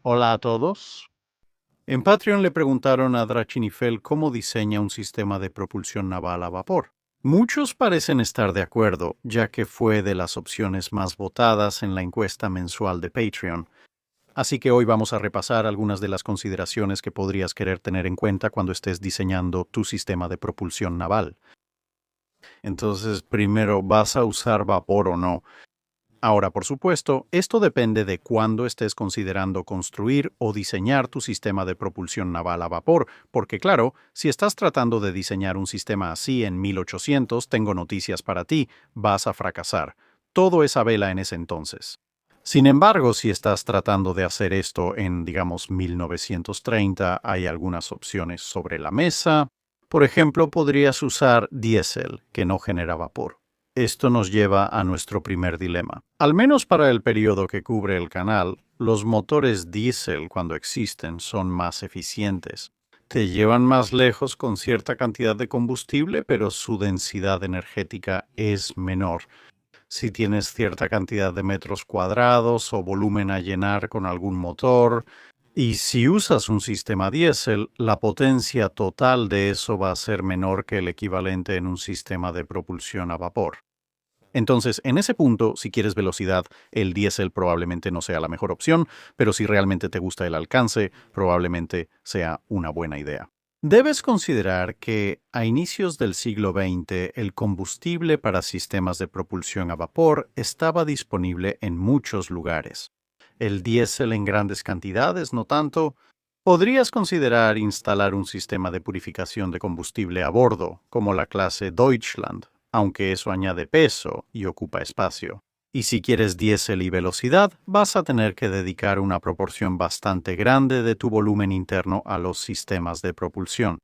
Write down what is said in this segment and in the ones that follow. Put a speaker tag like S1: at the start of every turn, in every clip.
S1: Hola a todos. En Patreon le preguntaron a Drachinifel cómo diseña un sistema de propulsión naval a vapor. Muchos parecen estar de acuerdo, ya que fue de las opciones más votadas en la encuesta mensual de Patreon. Así que hoy vamos a repasar algunas de las consideraciones que podrías querer tener en cuenta cuando estés diseñando tu sistema de propulsión naval. Entonces, primero, ¿vas a usar vapor o no? Ahora, por supuesto, esto depende de cuándo estés considerando construir o diseñar tu sistema de propulsión naval a vapor, porque claro, si estás tratando de diseñar un sistema así en 1800, tengo noticias para ti, vas a fracasar. Todo es a vela en ese entonces. Sin embargo, si estás tratando de hacer esto en, digamos, 1930, hay algunas opciones sobre la mesa. Por ejemplo, podrías usar diésel, que no genera vapor. Esto nos lleva a nuestro primer dilema. Al menos para el periodo que cubre el canal, los motores diésel, cuando existen, son más eficientes. Te llevan más lejos con cierta cantidad de combustible, pero su densidad energética es menor. Si tienes cierta cantidad de metros cuadrados o volumen a llenar con algún motor, y si usas un sistema diésel, la potencia total de eso va a ser menor que el equivalente en un sistema de propulsión a vapor. Entonces, en ese punto, si quieres velocidad, el diésel probablemente no sea la mejor opción, pero si realmente te gusta el alcance, probablemente sea una buena idea. Debes considerar que a inicios del siglo XX el combustible para sistemas de propulsión a vapor estaba disponible en muchos lugares. El diésel en grandes cantidades, no tanto. Podrías considerar instalar un sistema de purificación de combustible a bordo, como la clase Deutschland, aunque eso añade peso y ocupa espacio. Y si quieres diésel y velocidad, vas a tener que dedicar una proporción bastante grande de tu volumen interno a los sistemas de propulsión.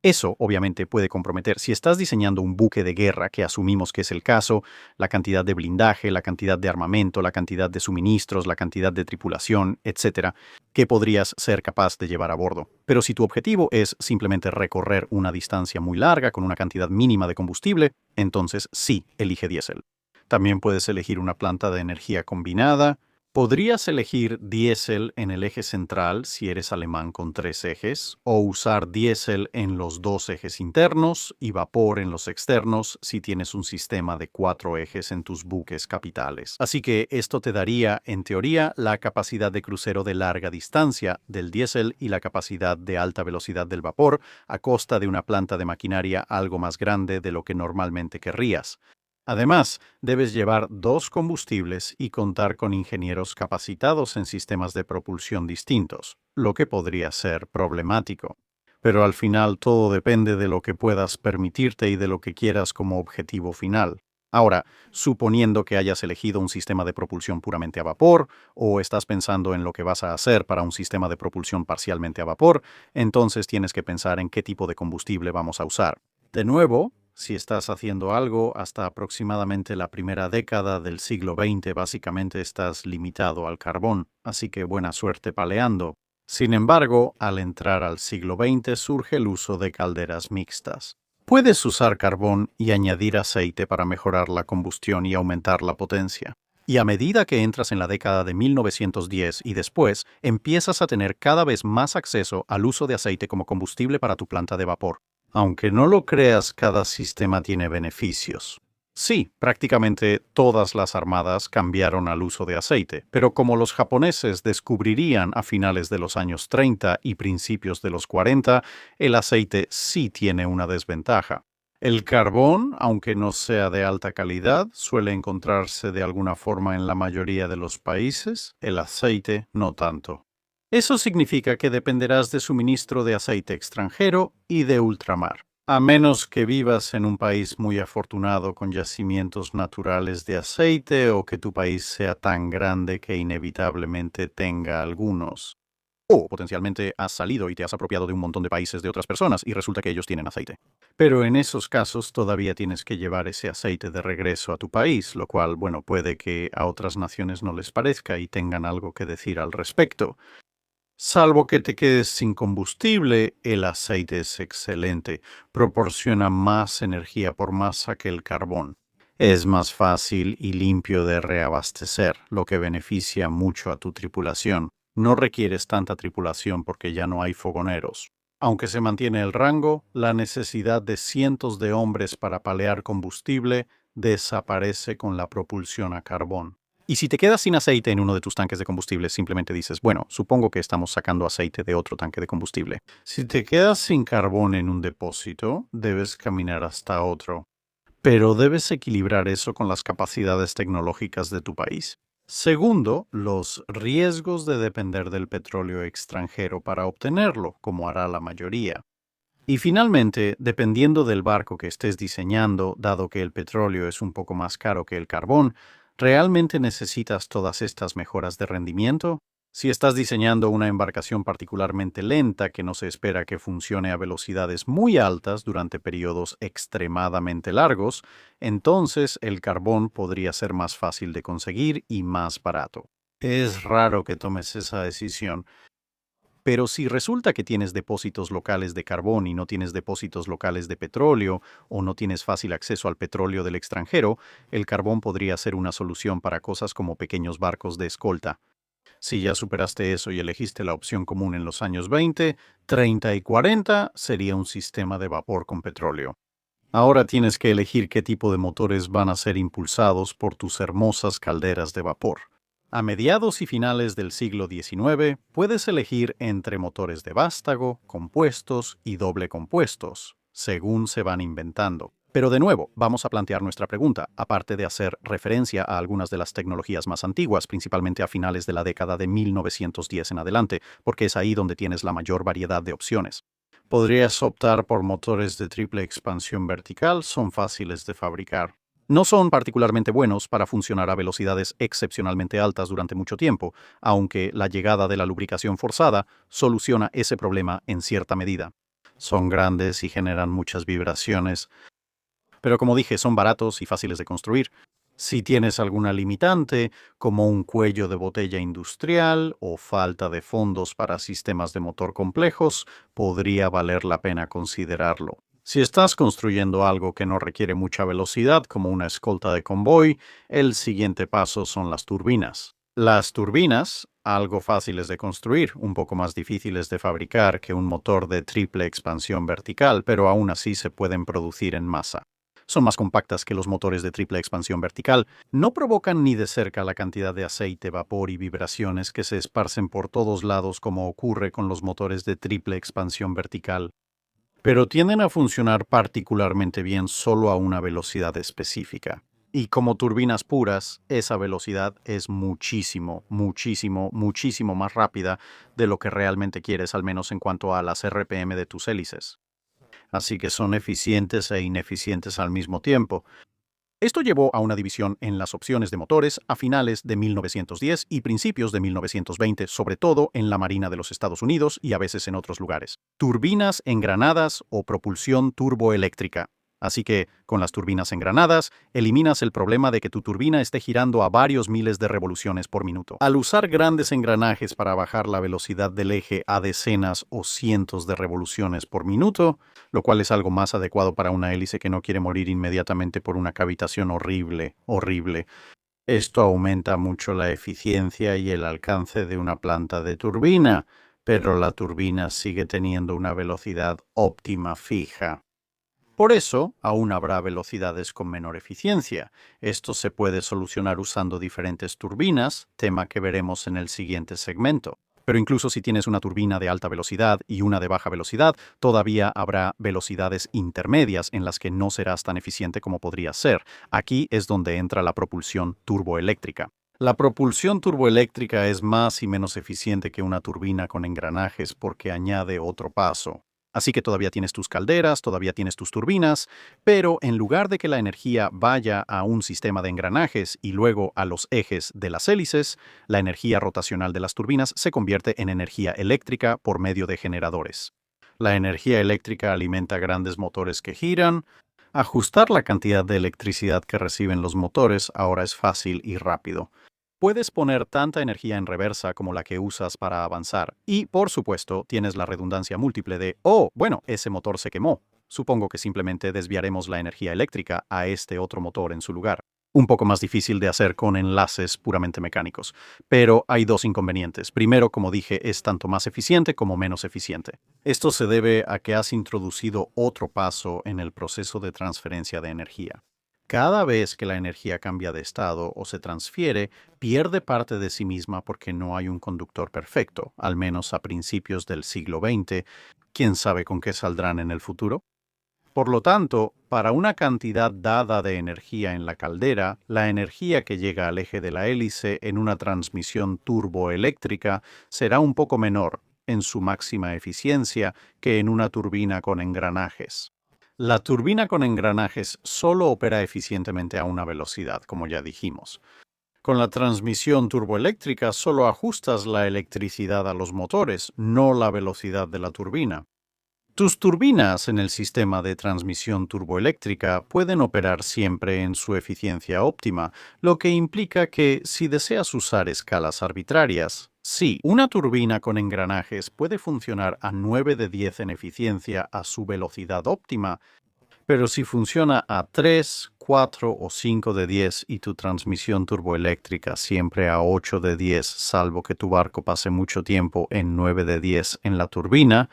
S1: Eso, obviamente, puede comprometer, si estás diseñando un buque de guerra, que asumimos que es el caso, la cantidad de blindaje, la cantidad de armamento, la cantidad de suministros, la cantidad de tripulación, etc., que podrías ser capaz de llevar a bordo. Pero si tu objetivo es simplemente recorrer una distancia muy larga con una cantidad mínima de combustible, entonces sí, elige diésel. También puedes elegir una planta de energía combinada. Podrías elegir diésel en el eje central si eres alemán con 3 ejes, o usar diésel en los 2 ejes internos y vapor en los externos si tienes un sistema de 4 ejes en tus buques capitales. Así que esto te daría, en teoría, la capacidad de crucero de larga distancia del diésel y la capacidad de alta velocidad del vapor a costa de una planta de maquinaria algo más grande de lo que normalmente querrías. Además, debes llevar 2 combustibles y contar con ingenieros capacitados en sistemas de propulsión distintos, lo que podría ser problemático. Pero al final todo depende de lo que puedas permitirte y de lo que quieras como objetivo final. Ahora, suponiendo que hayas elegido un sistema de propulsión puramente a vapor, o estás pensando en lo que vas a hacer para un sistema de propulsión parcialmente a vapor, entonces tienes que pensar en qué tipo de combustible vamos a usar. De nuevo, si estás haciendo algo hasta aproximadamente la primera década del siglo XX, básicamente estás limitado al carbón, así que buena suerte paleando. Sin embargo, al entrar al siglo XX surge el uso de calderas mixtas. Puedes usar carbón y añadir aceite para mejorar la combustión y aumentar la potencia. Y a medida que entras en la década de 1910 y después, empiezas a tener cada vez más acceso al uso de aceite como combustible para tu planta de vapor. Aunque no lo creas, cada sistema tiene beneficios. Sí, prácticamente todas las armadas cambiaron al uso de aceite, pero como los japoneses descubrirían a finales de los años 30 y principios de los 40, el aceite sí tiene una desventaja. El carbón, aunque no sea de alta calidad, suele encontrarse de alguna forma en la mayoría de los países, el aceite no tanto. Eso significa que dependerás de suministro de aceite extranjero y de ultramar. A menos que vivas en un país muy afortunado con yacimientos naturales de aceite o que tu país sea tan grande que inevitablemente tenga algunos. O potencialmente has salido y te has apropiado de un montón de países de otras personas y resulta que ellos tienen aceite. Pero en esos casos todavía tienes que llevar ese aceite de regreso a tu país, lo cual, bueno, puede que a otras naciones no les parezca y tengan algo que decir al respecto. Salvo que te quedes sin combustible, el aceite es excelente. Proporciona más energía por masa que el carbón. Es más fácil y limpio de reabastecer, lo que beneficia mucho a tu tripulación. No requieres tanta tripulación porque ya no hay fogoneros. Aunque se mantiene el rango, la necesidad de cientos de hombres para palear combustible desaparece con la propulsión a carbón. Y si te quedas sin aceite en uno de tus tanques de combustible, simplemente dices, bueno, supongo que estamos sacando aceite de otro tanque de combustible. Si te quedas sin carbón en un depósito, debes caminar hasta otro. Pero debes equilibrar eso con las capacidades tecnológicas de tu país. Segundo, los riesgos de depender del petróleo extranjero para obtenerlo, como hará la mayoría. Y finalmente, dependiendo del barco que estés diseñando, dado que el petróleo es un poco más caro que el carbón, ¿realmente necesitas todas estas mejoras de rendimiento? Si estás diseñando una embarcación particularmente lenta que no se espera que funcione a velocidades muy altas durante periodos extremadamente largos, entonces el carbón podría ser más fácil de conseguir y más barato. Es raro que tomes esa decisión, pero si resulta que tienes depósitos locales de carbón y no tienes depósitos locales de petróleo o no tienes fácil acceso al petróleo del extranjero, el carbón podría ser una solución para cosas como pequeños barcos de escolta. Si ya superaste eso y elegiste la opción común en los años 20, 30 y 40, sería un sistema de vapor con petróleo. Ahora tienes que elegir qué tipo de motores van a ser impulsados por tus hermosas calderas de vapor. A mediados y finales del siglo XIX, puedes elegir entre motores de vástago, compuestos y doble compuestos, según se van inventando. Pero de nuevo, vamos a plantear nuestra pregunta, aparte de hacer referencia a algunas de las tecnologías más antiguas, principalmente a finales de la década de 1910 en adelante, porque es ahí donde tienes la mayor variedad de opciones. Podrías optar por motores de triple expansión vertical, son fáciles de fabricar. No son particularmente buenos para funcionar a velocidades excepcionalmente altas durante mucho tiempo, aunque la llegada de la lubricación forzada soluciona ese problema en cierta medida. Son grandes y generan muchas vibraciones, pero como dije, son baratos y fáciles de construir. Si tienes alguna limitante, como un cuello de botella industrial o falta de fondos para sistemas de motor complejos, podría valer la pena considerarlo. Si estás construyendo algo que no requiere mucha velocidad, como una escolta de convoy, el siguiente paso son las turbinas. Las turbinas, algo fáciles de construir, un poco más difíciles de fabricar que un motor de triple expansión vertical, pero aún así se pueden producir en masa. Son más compactas que los motores de triple expansión vertical, no provocan ni de cerca la cantidad de aceite, vapor y vibraciones que se esparcen por todos lados como ocurre con los motores de triple expansión vertical, pero tienden a funcionar particularmente bien solo a una velocidad específica. Y como turbinas puras, esa velocidad es muchísimo, muchísimo, muchísimo más rápida de lo que realmente quieres, al menos en cuanto a las RPM de tus hélices. Así que son eficientes e ineficientes al mismo tiempo. Esto llevó a una división en las opciones de motores a finales de 1910 y principios de 1920, sobre todo en la Marina de los Estados Unidos y a veces en otros lugares. Turbinas engranadas o propulsión turboeléctrica. Así que, con las turbinas engranadas, eliminas el problema de que tu turbina esté girando a varios miles de revoluciones por minuto. Al usar grandes engranajes para bajar la velocidad del eje a decenas o cientos de revoluciones por minuto, lo cual es algo más adecuado para una hélice que no quiere morir inmediatamente por una cavitación horrible, horrible. Esto aumenta mucho la eficiencia y el alcance de una planta de turbina, pero la turbina sigue teniendo una velocidad óptima fija. Por eso, aún habrá velocidades con menor eficiencia. Esto se puede solucionar usando diferentes turbinas, tema que veremos en el siguiente segmento. Pero incluso si tienes una turbina de alta velocidad y una de baja velocidad, todavía habrá velocidades intermedias en las que no serás tan eficiente como podrías ser. Aquí es donde entra la propulsión turboeléctrica. La propulsión turboeléctrica es más y menos eficiente que una turbina con engranajes porque añade otro paso. Así que todavía tienes tus calderas, todavía tienes tus turbinas, pero en lugar de que la energía vaya a un sistema de engranajes y luego a los ejes de las hélices, la energía rotacional de las turbinas se convierte en energía eléctrica por medio de generadores. La energía eléctrica alimenta grandes motores que giran. Ajustar la cantidad de electricidad que reciben los motores ahora es fácil y rápido. Puedes poner tanta energía en reversa como la que usas para avanzar. Y, por supuesto, tienes la redundancia múltiple de, oh, bueno, ese motor se quemó. Supongo que simplemente desviaremos la energía eléctrica a este otro motor en su lugar. Un poco más difícil de hacer con enlaces puramente mecánicos. Pero hay dos inconvenientes. Primero, como dije, es tanto más eficiente como menos eficiente. Esto se debe a que has introducido otro paso en el proceso de transferencia de energía. Cada vez que la energía cambia de estado o se transfiere, pierde parte de sí misma porque no hay un conductor perfecto, al menos a principios del siglo XX. ¿Quién sabe con qué saldrán en el futuro? Por lo tanto, para una cantidad dada de energía en la caldera, la energía que llega al eje de la hélice en una transmisión turboeléctrica será un poco menor, en su máxima eficiencia, que en una turbina con engranajes. La turbina con engranajes solo opera eficientemente a una velocidad, como ya dijimos. Con la transmisión turboeléctrica solo ajustas la electricidad a los motores, no la velocidad de la turbina. Tus turbinas en el sistema de transmisión turboeléctrica pueden operar siempre en su eficiencia óptima, lo que implica que si deseas usar escalas arbitrarias, sí, una turbina con engranajes puede funcionar a 9 de 10 en eficiencia a su velocidad óptima, pero si funciona a 3, 4 o 5 de 10 y tu transmisión turboeléctrica siempre a 8 de 10, salvo que tu barco pase mucho tiempo en 9 de 10 en la turbina,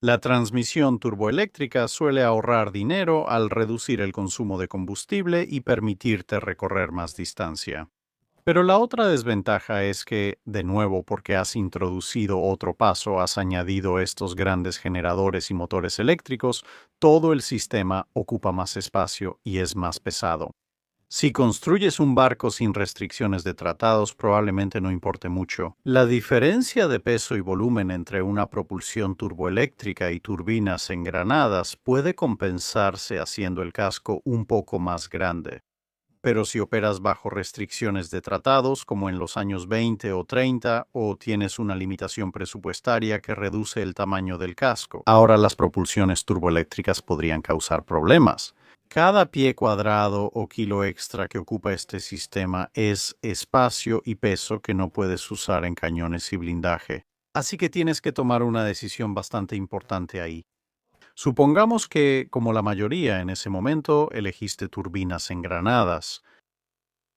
S1: la transmisión turboeléctrica suele ahorrar dinero al reducir el consumo de combustible y permitirte recorrer más distancia. Pero la otra desventaja es que, de nuevo, porque has introducido otro paso, has añadido estos grandes generadores y motores eléctricos, todo el sistema ocupa más espacio y es más pesado. Si construyes un barco sin restricciones de tratados, probablemente no importe mucho. La diferencia de peso y volumen entre una propulsión turboeléctrica y turbinas engranadas puede compensarse haciendo el casco un poco más grande. Pero si operas bajo restricciones de tratados, como en los años 20 o 30, o tienes una limitación presupuestaria que reduce el tamaño del casco, ahora las propulsiones turboeléctricas podrían causar problemas. Cada pie cuadrado o kilo extra que ocupa este sistema es espacio y peso que no puedes usar en cañones y blindaje. Así que tienes que tomar una decisión bastante importante ahí. Supongamos que, como la mayoría en ese momento, elegiste turbinas engranadas.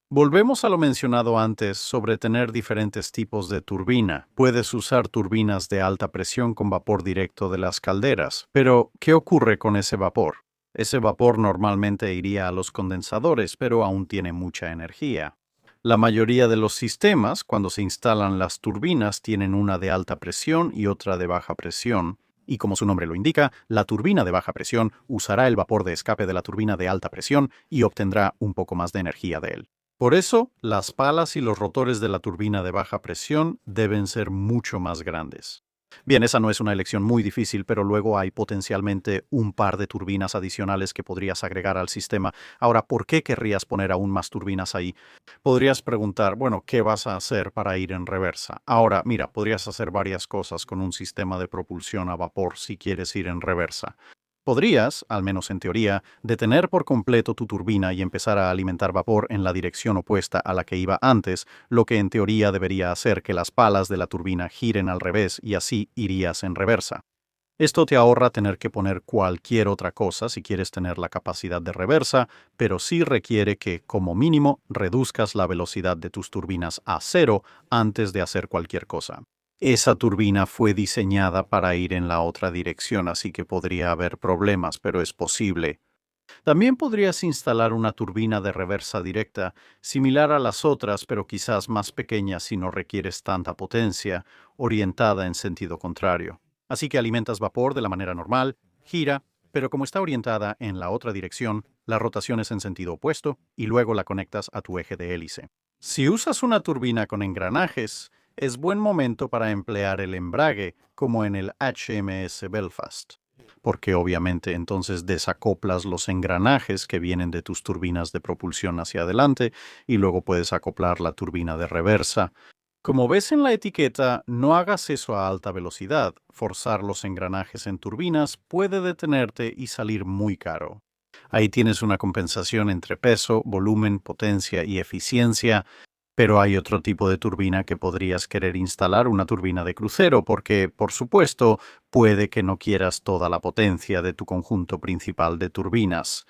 S1: Volvemos a lo mencionado antes sobre tener diferentes tipos de turbina. Puedes usar turbinas de alta presión con vapor directo de las calderas, pero ¿qué ocurre con ese vapor? Ese vapor normalmente iría a los condensadores, pero aún tiene mucha energía. La mayoría de los sistemas, cuando se instalan las turbinas, tienen una de alta presión y otra de baja presión. Y como su nombre lo indica, la turbina de baja presión usará el vapor de escape de la turbina de alta presión y obtendrá un poco más de energía de él. Por eso, las palas y los rotores de la turbina de baja presión deben ser mucho más grandes. Bien, esa no es una elección muy difícil, pero luego hay potencialmente un par de turbinas adicionales que podrías agregar al sistema. Ahora, ¿por qué querrías poner aún más turbinas ahí? Podrías preguntar, bueno, ¿qué vas a hacer para ir en reversa? Ahora, mira, podrías hacer varias cosas con un sistema de propulsión a vapor si quieres ir en reversa. Podrías, al menos en teoría, detener por completo tu turbina y empezar a alimentar vapor en la dirección opuesta a la que iba antes, lo que en teoría debería hacer que las palas de la turbina giren al revés y así irías en reversa. Esto te ahorra tener que poner cualquier otra cosa si quieres tener la capacidad de reversa, pero sí requiere que, como mínimo, reduzcas la velocidad de tus turbinas a cero antes de hacer cualquier cosa. Esa turbina fue diseñada para ir en la otra dirección, así que podría haber problemas, pero es posible. También podrías instalar una turbina de reversa directa, similar a las otras, pero quizás más pequeña si no requieres tanta potencia, orientada en sentido contrario. Así que alimentas vapor de la manera normal, gira, pero como está orientada en la otra dirección, la rotación es en sentido opuesto y luego la conectas a tu eje de hélice. Si usas una turbina con engranajes, es buen momento para emplear el embrague, como en el HMS Belfast, porque obviamente entonces desacoplas los engranajes que vienen de tus turbinas de propulsión hacia adelante y luego puedes acoplar la turbina de reversa. Como ves en la etiqueta, no hagas eso a alta velocidad. Forzar los engranajes en turbinas puede detenerte y salir muy caro. Ahí tienes una compensación entre peso, volumen, potencia y eficiencia. Pero hay otro tipo de turbina que podrías querer instalar, una turbina de crucero, porque, por supuesto, puede que no quieras toda la potencia de tu conjunto principal de turbinas.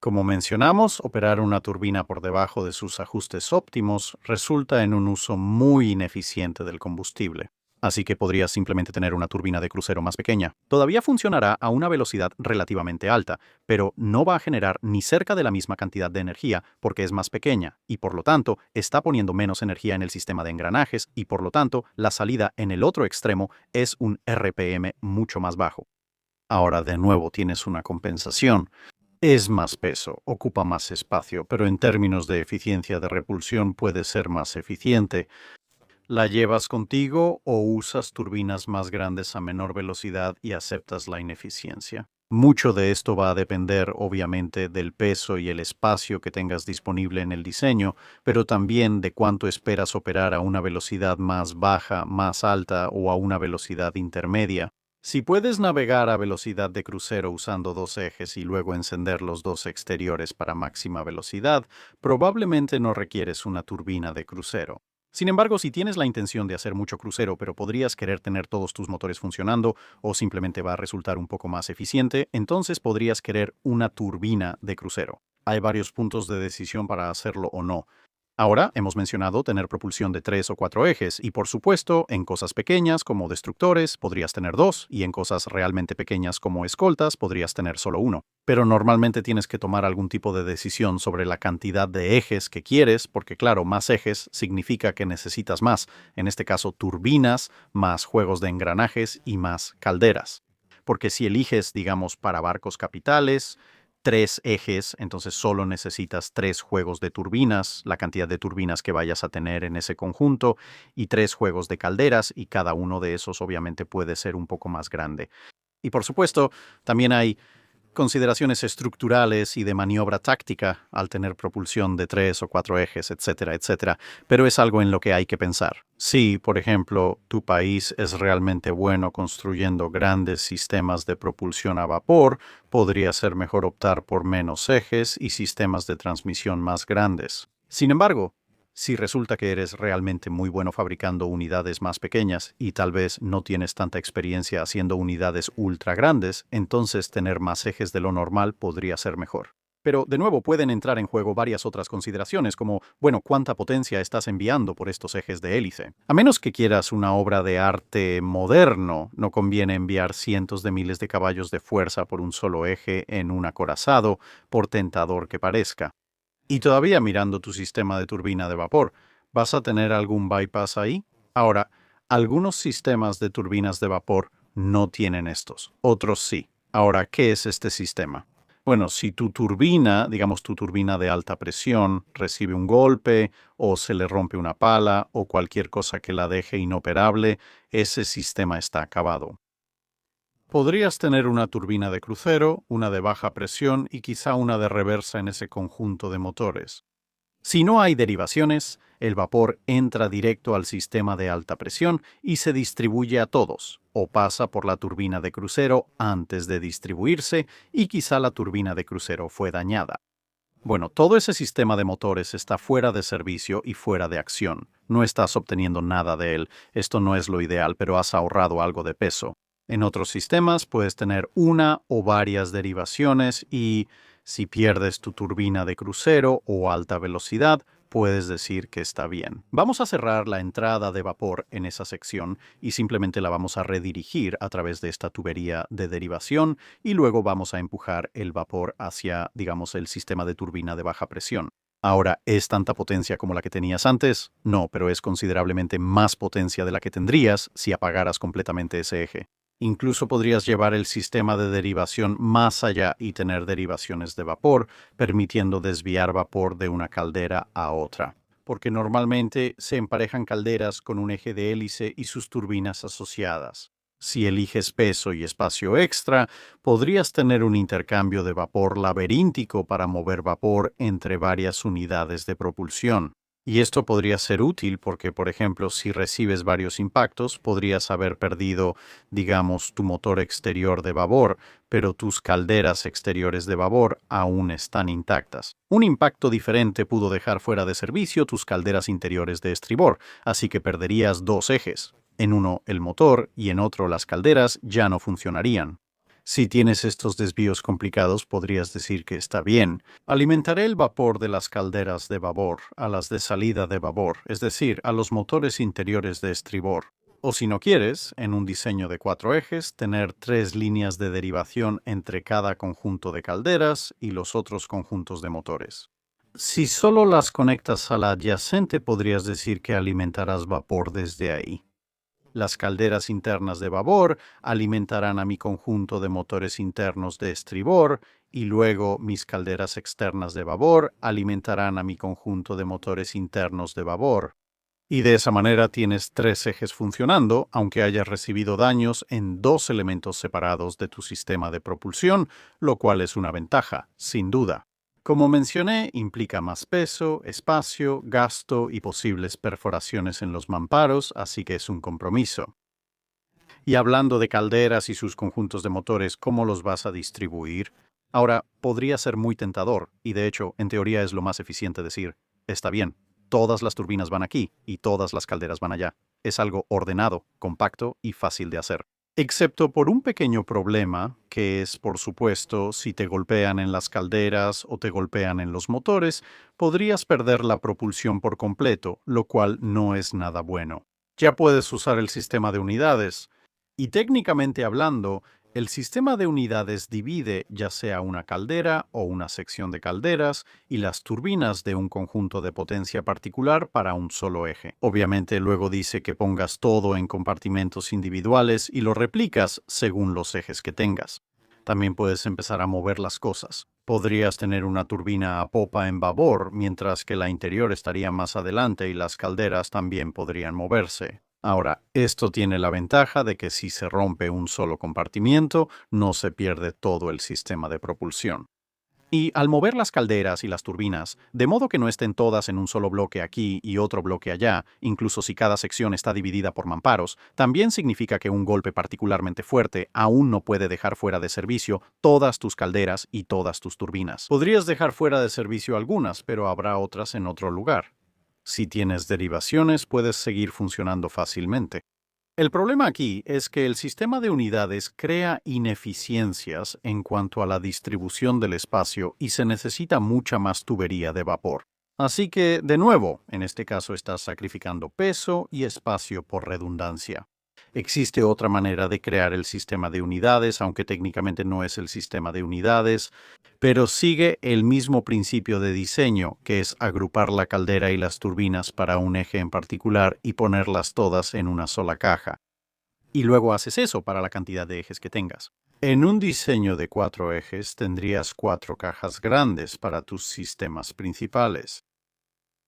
S1: Como mencionamos, operar una turbina por debajo de sus ajustes óptimos resulta en un uso muy ineficiente del combustible. Así que podrías simplemente tener una turbina de crucero más pequeña. Todavía funcionará a una velocidad relativamente alta, pero no va a generar ni cerca de la misma cantidad de energía porque es más pequeña y por lo tanto está poniendo menos energía en el sistema de engranajes y por lo tanto la salida en el otro extremo es un RPM mucho más bajo. Ahora de nuevo tienes una compensación. Es más peso, ocupa más espacio, pero en términos de eficiencia de repulsión puede ser más eficiente. ¿La llevas contigo o usas turbinas más grandes a menor velocidad y aceptas la ineficiencia? Mucho de esto va a depender, obviamente, del peso y el espacio que tengas disponible en el diseño, pero también de cuánto esperas operar a una velocidad más baja, más alta o a una velocidad intermedia. Si puedes navegar a velocidad de crucero usando dos ejes y luego encender los dos exteriores para máxima velocidad, probablemente no requieres una turbina de crucero. Sin embargo, si tienes la intención de hacer mucho crucero, pero podrías querer tener todos tus motores funcionando o simplemente va a resultar un poco más eficiente, entonces podrías querer una turbina de crucero. Hay varios puntos de decisión para hacerlo o no. Ahora hemos mencionado tener propulsión de 3 o 4 ejes y por supuesto en cosas pequeñas como destructores podrías tener 2 y en cosas realmente pequeñas como escoltas podrías tener solo uno. Pero normalmente tienes que tomar algún tipo de decisión sobre la cantidad de ejes que quieres porque claro, más ejes significa que necesitas más, en este caso turbinas, más juegos de engranajes y más calderas. Porque si eliges, digamos, para barcos capitales, 3 ejes, entonces solo necesitas 3 juegos de turbinas, la cantidad de turbinas que vayas a tener en ese conjunto, y 3 juegos de calderas, y cada uno de esos obviamente puede ser un poco más grande. Y por supuesto, también hay consideraciones estructurales y de maniobra táctica al tener propulsión de 3 o 4 ejes, etcétera, etcétera, pero es algo en lo que hay que pensar. Si, por ejemplo, tu país es realmente bueno construyendo grandes sistemas de propulsión a vapor, podría ser mejor optar por menos ejes y sistemas de transmisión más grandes. Sin embargo, si resulta que eres realmente muy bueno fabricando unidades más pequeñas y tal vez no tienes tanta experiencia haciendo unidades ultra grandes, entonces tener más ejes de lo normal podría ser mejor. Pero de nuevo pueden entrar en juego varias otras consideraciones como, bueno, cuánta potencia estás enviando por estos ejes de hélice. A menos que quieras una obra de arte moderno, no conviene enviar cientos de miles de caballos de fuerza por un solo eje en un acorazado, por tentador que parezca. Y todavía mirando tu sistema de turbina de vapor, ¿vas a tener algún bypass ahí? Ahora, algunos sistemas de turbinas de vapor no tienen estos, otros sí. Ahora, ¿qué es este sistema? Bueno, si tu turbina, digamos tu turbina de alta presión, recibe un golpe o se le rompe una pala o cualquier cosa que la deje inoperable, ese sistema está acabado. Podrías tener una turbina de crucero, una de baja presión y quizá una de reversa en ese conjunto de motores. Si no hay derivaciones, el vapor entra directo al sistema de alta presión y se distribuye a todos, o pasa por la turbina de crucero antes de distribuirse y quizá la turbina de crucero fue dañada. Bueno, todo ese sistema de motores está fuera de servicio y fuera de acción. No estás obteniendo nada de él. Esto no es lo ideal, pero has ahorrado algo de peso. En otros sistemas puedes tener una o varias derivaciones y si pierdes tu turbina de crucero o alta velocidad, puedes decir que está bien. Vamos a cerrar la entrada de vapor en esa sección y simplemente la vamos a redirigir a través de esta tubería de derivación y luego vamos a empujar el vapor hacia, digamos, el sistema de turbina de baja presión. Ahora, ¿es tanta potencia como la que tenías antes? No, pero es considerablemente más potencia de la que tendrías si apagaras completamente ese eje. Incluso podrías llevar el sistema de derivación más allá y tener derivaciones de vapor, permitiendo desviar vapor de una caldera a otra. Porque normalmente se emparejan calderas con un eje de hélice y sus turbinas asociadas. Si eliges peso y espacio extra, podrías tener un intercambio de vapor laberíntico para mover vapor entre varias unidades de propulsión. Y esto podría ser útil porque, por ejemplo, si recibes varios impactos, podrías haber perdido, digamos, tu motor exterior de babor, pero tus calderas exteriores de babor aún están intactas. Un impacto diferente pudo dejar fuera de servicio tus calderas interiores de estribor, así que perderías 2 ejes. En uno el motor y en otro las calderas ya no funcionarían. Si tienes estos desvíos complicados, podrías decir que está bien. Alimentaré el vapor de las calderas de babor a las de salida de babor, es decir, a los motores interiores de estribor. O si no quieres, en un diseño de 4 ejes, tener 3 líneas de derivación entre cada conjunto de calderas y los otros conjuntos de motores. Si solo las conectas a la adyacente, podrías decir que alimentarás vapor desde ahí. Las calderas internas de babor alimentarán a mi conjunto de motores internos de estribor y luego mis calderas externas de babor alimentarán a mi conjunto de motores internos de babor. Y de esa manera tienes 3 ejes funcionando, aunque hayas recibido daños en 2 elementos separados de tu sistema de propulsión, lo cual es una ventaja, sin duda. Como mencioné, implica más peso, espacio, gasto y posibles perforaciones en los mamparos, así que es un compromiso. Y hablando de calderas y sus conjuntos de motores, ¿cómo los vas a distribuir? Ahora, podría ser muy tentador, y de hecho, en teoría es lo más eficiente decir, está bien, todas las turbinas van aquí y todas las calderas van allá. Es algo ordenado, compacto y fácil de hacer. Excepto por un pequeño problema, que es, por supuesto, si te golpean en las calderas o te golpean en los motores, podrías perder la propulsión por completo, lo cual no es nada bueno. Ya puedes usar el sistema de unidades. Y técnicamente hablando, el sistema de unidades divide ya sea una caldera o una sección de calderas y las turbinas de un conjunto de potencia particular para un solo eje. Obviamente luego dice que pongas todo en compartimentos individuales y lo replicas según los ejes que tengas. También puedes empezar a mover las cosas. Podrías tener una turbina a popa en babor, mientras que la interior estaría más adelante y las calderas también podrían moverse. Ahora, esto tiene la ventaja de que si se rompe un solo compartimiento, no se pierde todo el sistema de propulsión. Y al mover las calderas y las turbinas, de modo que no estén todas en un solo bloque aquí y otro bloque allá, incluso si cada sección está dividida por mamparos, también significa que un golpe particularmente fuerte aún no puede dejar fuera de servicio todas tus calderas y todas tus turbinas. Podrías dejar fuera de servicio algunas, pero habrá otras en otro lugar. Si tienes derivaciones, puedes seguir funcionando fácilmente. El problema aquí es que el sistema de unidades crea ineficiencias en cuanto a la distribución del espacio y se necesita mucha más tubería de vapor. Así que, de nuevo, en este caso estás sacrificando peso y espacio por redundancia. Existe otra manera de crear el sistema de unidades, aunque técnicamente no es el sistema de unidades, pero sigue el mismo principio de diseño, que es agrupar la caldera y las turbinas para un eje en particular y ponerlas todas en una sola caja. Y luego haces eso para la cantidad de ejes que tengas. En un diseño de 4 ejes tendrías 4 cajas grandes para tus sistemas principales.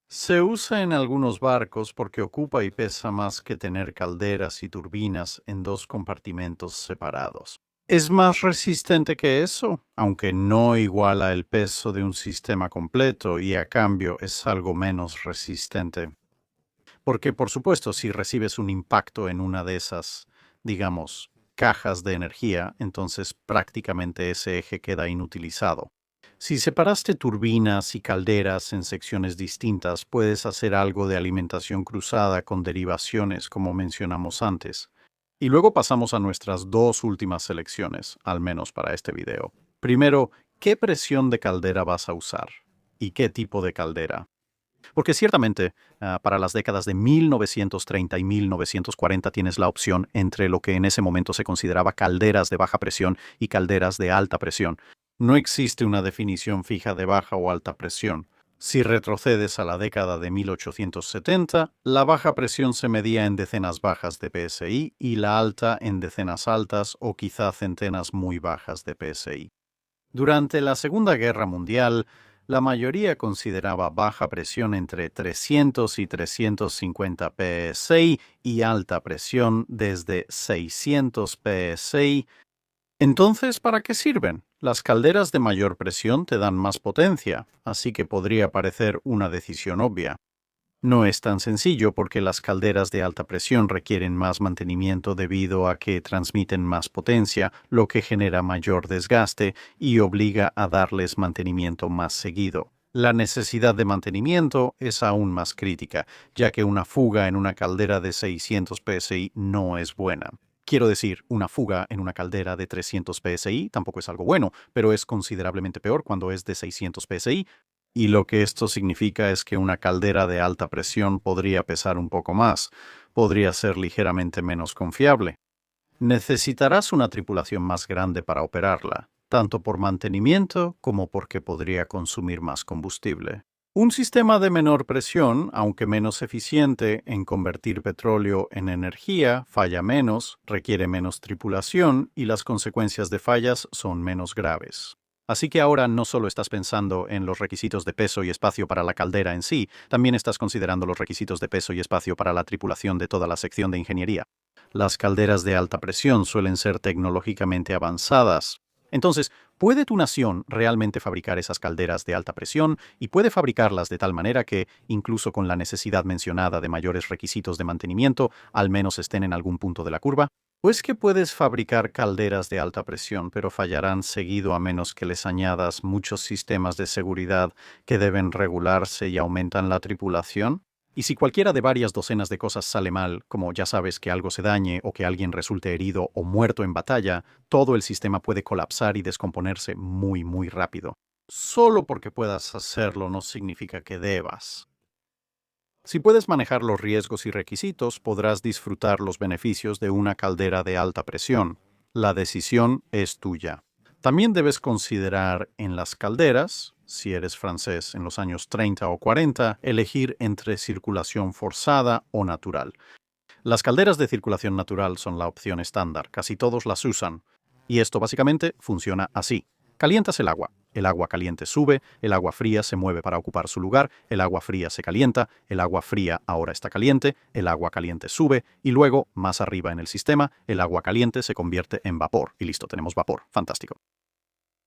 S1: Se usa en algunos barcos porque ocupa y pesa más que tener calderas y turbinas en 2 compartimentos separados. Es más resistente que eso, aunque no iguala el peso de un sistema completo y a cambio es algo menos resistente. Porque, por supuesto, si recibes un impacto en una de esas, digamos, cajas de energía, entonces prácticamente ese eje queda inutilizado. Si separaste turbinas y calderas en secciones distintas, puedes hacer algo de alimentación cruzada con derivaciones, como mencionamos antes. Y luego pasamos a nuestras 2 últimas selecciones, al menos para este video. Primero, ¿qué presión de caldera vas a usar? ¿Y qué tipo de caldera? Porque ciertamente, para las décadas de 1930 y 1940 tienes la opción entre lo que en ese momento se consideraba calderas de baja presión y calderas de alta presión. No existe una definición fija de baja o alta presión. Si retrocedes a la década de 1870, la baja presión se medía en decenas bajas de PSI y la alta en decenas altas o quizá centenas muy bajas de PSI. Durante la Segunda Guerra Mundial, la mayoría consideraba baja presión entre 300 y 350 PSI y alta presión desde 600 PSI. Entonces, ¿para qué sirven? Las calderas de mayor presión te dan más potencia, así que podría parecer una decisión obvia. No es tan sencillo porque las calderas de alta presión requieren más mantenimiento debido a que transmiten más potencia, lo que genera mayor desgaste y obliga a darles mantenimiento más seguido. La necesidad de mantenimiento es aún más crítica, ya que una fuga en una caldera de 600 PSI no es buena. Quiero decir, una fuga en una caldera de 300 psi tampoco es algo bueno, pero es considerablemente peor cuando es de 600 psi, y lo que esto significa es que una caldera de alta presión podría pesar un poco más, podría ser ligeramente menos confiable. Necesitarás una tripulación más grande para operarla, tanto por mantenimiento como porque podría consumir más combustible. Un sistema de menor presión, aunque menos eficiente en convertir petróleo en energía, falla menos, requiere menos tripulación y las consecuencias de fallas son menos graves. Así que ahora no solo estás pensando en los requisitos de peso y espacio para la caldera en sí, también estás considerando los requisitos de peso y espacio para la tripulación de toda la sección de ingeniería. Las calderas de alta presión suelen ser tecnológicamente avanzadas. Entonces, ¿puede tu nación realmente fabricar esas calderas de alta presión y puede fabricarlas de tal manera que, incluso con la necesidad mencionada de mayores requisitos de mantenimiento, al menos estén en algún punto de la curva? ¿O es que puedes fabricar calderas de alta presión, pero fallarán seguido a menos que les añadas muchos sistemas de seguridad que deben regularse y aumentan la tripulación? Y si cualquiera de varias docenas de cosas sale mal, como ya sabes que algo se dañe o que alguien resulte herido o muerto en batalla, todo el sistema puede colapsar y descomponerse muy rápido. Solo porque puedas hacerlo no significa que debas. Si puedes manejar los riesgos y requisitos, podrás disfrutar los beneficios de una caldera de alta presión. La decisión es tuya. También debes considerar en las calderas, si eres francés en los años 30 o 40, elegir entre circulación forzada o natural. Las calderas de circulación natural son la opción estándar, casi todos las usan. Y esto básicamente funciona así. Calientas el agua caliente sube, el agua fría se mueve para ocupar su lugar, el agua fría se calienta, el agua fría ahora está caliente, el agua caliente sube y luego, más arriba en el sistema, el agua caliente se convierte en vapor. Y listo, tenemos vapor. Fantástico.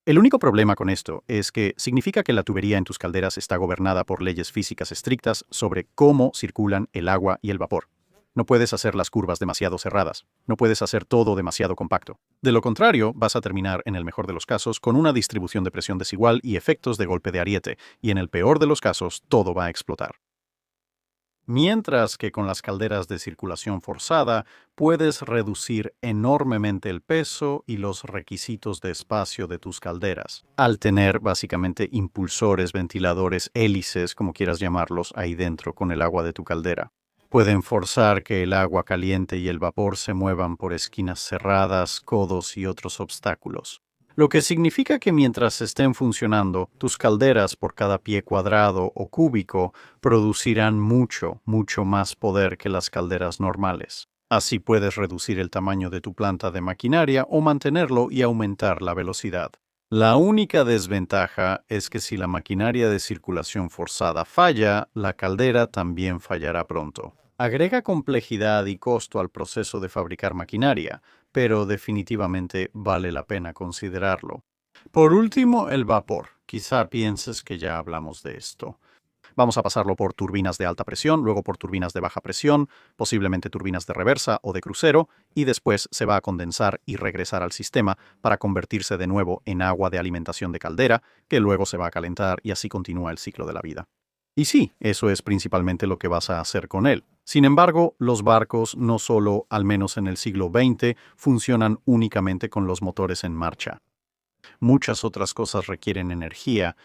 S1: El único problema con esto es que significa que la tubería en tus calderas está gobernada por leyes físicas estrictas sobre cómo circulan el agua y el vapor. No puedes hacer las curvas demasiado cerradas. No puedes hacer todo demasiado compacto. De lo contrario, vas a terminar, en el mejor de los casos, con una distribución de presión desigual y efectos de golpe de ariete, y en el peor de los casos, todo va a explotar. Mientras que con las calderas de circulación forzada puedes reducir enormemente el peso y los requisitos de espacio de tus calderas, al tener básicamente impulsores, ventiladores, hélices, como quieras llamarlos, ahí dentro con el agua de tu caldera. Pueden forzar que el agua caliente y el vapor se muevan por esquinas cerradas, codos y otros obstáculos. Lo que significa que mientras estén funcionando, tus calderas por cada pie cuadrado o cúbico producirán mucho más poder que las calderas normales. Así puedes reducir el tamaño de tu planta de maquinaria o mantenerlo y aumentar la velocidad. La única desventaja es que si la maquinaria de circulación forzada falla, la caldera también fallará pronto. Agrega complejidad y costo al proceso de fabricar maquinaria, pero definitivamente vale la pena considerarlo. Por último, el vapor. Quizá pienses que ya hablamos de esto. Vamos a pasarlo por turbinas de alta presión, luego por turbinas de baja presión, posiblemente turbinas de reversa o de crucero, y después se va a condensar y regresar al sistema para convertirse de nuevo en agua de alimentación de caldera, que luego se va a calentar y así continúa el ciclo de la vida. Y sí, eso es principalmente lo que vas a hacer con él. Sin embargo, los barcos no solo, al menos en el siglo XX, funcionan únicamente con los motores en marcha. Muchas otras cosas requieren energía: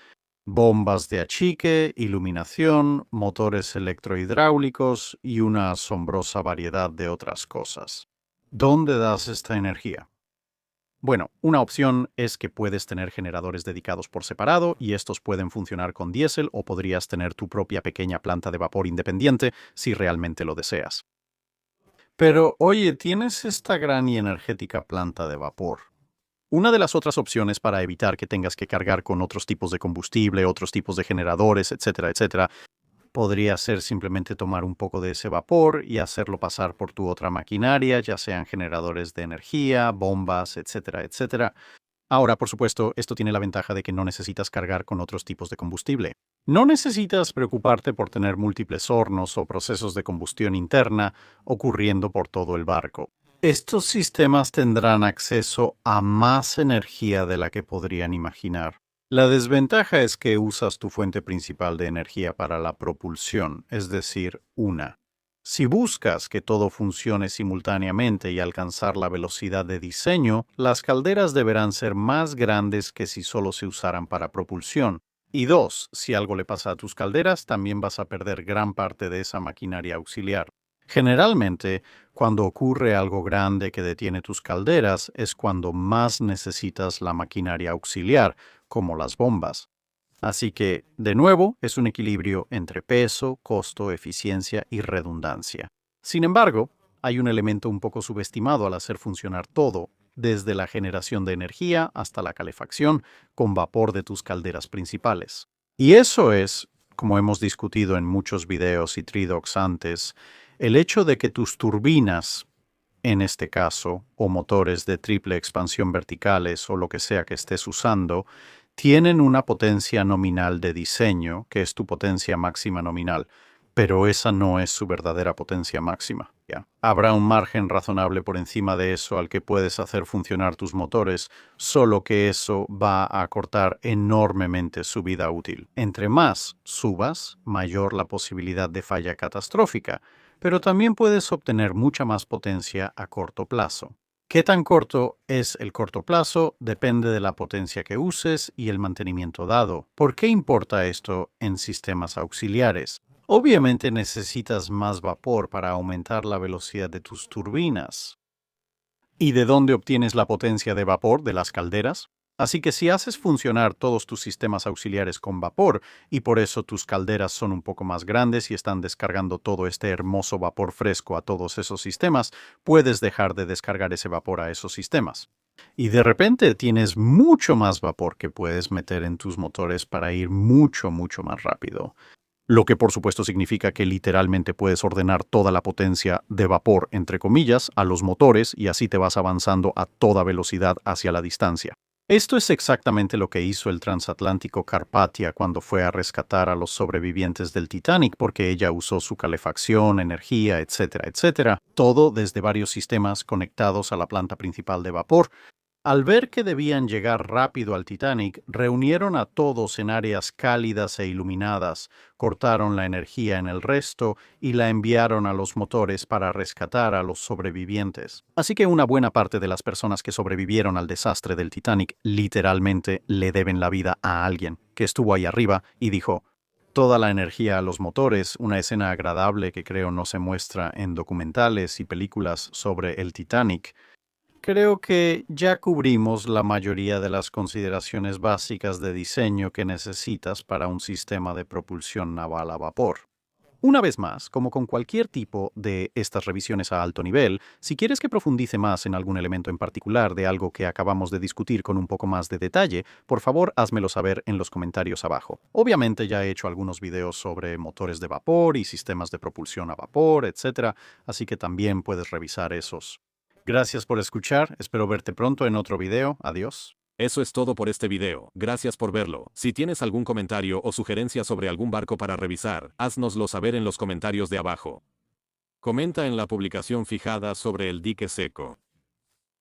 S1: bombas de achique, iluminación, motores electrohidráulicos y una asombrosa variedad de otras cosas. ¿Dónde das esta energía? Bueno, una opción es que puedes tener generadores dedicados por separado y estos pueden funcionar con diésel, o podrías tener tu propia pequeña planta de vapor independiente si realmente lo deseas. Pero oye, tienes esta gran y energética planta de vapor. Una de las otras opciones para evitar que tengas que cargar con otros tipos de combustible, otros tipos de generadores, etcétera, podría ser simplemente tomar un poco de ese vapor y hacerlo pasar por tu otra maquinaria, ya sean generadores de energía, bombas, etcétera. Ahora, por supuesto, esto tiene la ventaja de que no necesitas cargar con otros tipos de combustible. No necesitas preocuparte por tener múltiples hornos o procesos de combustión interna ocurriendo por todo el barco. Estos sistemas tendrán acceso a más energía de la que podrían imaginar. La desventaja es que usas tu fuente principal de energía para la propulsión, es decir, una. Si buscas que todo funcione simultáneamente y alcanzar la velocidad de diseño, las calderas deberán ser más grandes que si solo se usaran para propulsión. Y dos, si algo le pasa a tus calderas, también vas a perder gran parte de esa maquinaria auxiliar. Generalmente, cuando ocurre algo grande que detiene tus calderas, es cuando más necesitas la maquinaria auxiliar, como las bombas. Así que, de nuevo, es un equilibrio entre peso, costo, eficiencia y redundancia. Sin embargo, hay un elemento un poco subestimado al hacer funcionar todo, desde la generación de energía hasta la calefacción con vapor de tus calderas principales. Y eso es, como hemos discutido en muchos videos y tridocs antes, el hecho de que tus turbinas, en este caso, o motores de triple expansión verticales o lo que sea que estés usando, tienen una potencia nominal de diseño, que es tu potencia máxima nominal, pero esa no es su verdadera potencia máxima. ¿Ya? Habrá un margen razonable por encima de eso al que puedes hacer funcionar tus motores, solo que eso va a acortar enormemente su vida útil. Entre más subas, mayor la posibilidad de falla catastrófica, pero también puedes obtener mucha más potencia a corto plazo. ¿Qué tan corto es el corto plazo? Depende de la potencia que uses y el mantenimiento dado. ¿Por qué importa esto en sistemas auxiliares? Obviamente necesitas más vapor para aumentar la velocidad de tus turbinas. ¿Y de dónde obtienes la potencia de vapor de las calderas? Así que si haces funcionar todos tus sistemas auxiliares con vapor, y por eso tus calderas son un poco más grandes y están descargando todo este hermoso vapor fresco a todos esos sistemas, puedes dejar de descargar ese vapor a esos sistemas. Y de repente tienes mucho más vapor que puedes meter en tus motores para ir mucho más rápido. Lo que por supuesto significa que literalmente puedes ordenar toda la potencia de vapor, entre comillas, a los motores y así te vas avanzando a toda velocidad hacia la distancia. Esto es exactamente lo que hizo el transatlántico Carpathia cuando fue a rescatar a los sobrevivientes del Titanic porque ella usó su calefacción, energía, etcétera, todo desde varios sistemas conectados a la planta principal de vapor. Al ver que debían llegar rápido al Titanic, reunieron a todos en áreas cálidas e iluminadas, cortaron la energía en el resto y la enviaron a los motores para rescatar a los sobrevivientes. Así que una buena parte de las personas que sobrevivieron al desastre del Titanic literalmente le deben la vida a alguien que estuvo ahí arriba y dijo: toda la energía a los motores, una escena agradable que creo no se muestra en documentales y películas sobre el Titanic. Creo que ya cubrimos la mayoría de las consideraciones básicas de diseño que necesitas para un sistema de propulsión naval a vapor. Una vez más, como con cualquier tipo de estas revisiones a alto nivel, si quieres que profundice más en algún elemento en particular de algo que acabamos de discutir con un poco más de detalle, por favor házmelo saber en los comentarios abajo. Obviamente ya he hecho algunos videos sobre motores de vapor y sistemas de propulsión a vapor, etc., así que también puedes revisar esos. Gracias por escuchar, espero verte pronto en otro video, adiós.
S2: Eso es todo por este video, gracias por verlo. Si tienes algún comentario o sugerencia sobre algún barco para revisar, haznoslo saber en los comentarios de abajo. Comenta en la publicación fijada sobre el dique seco.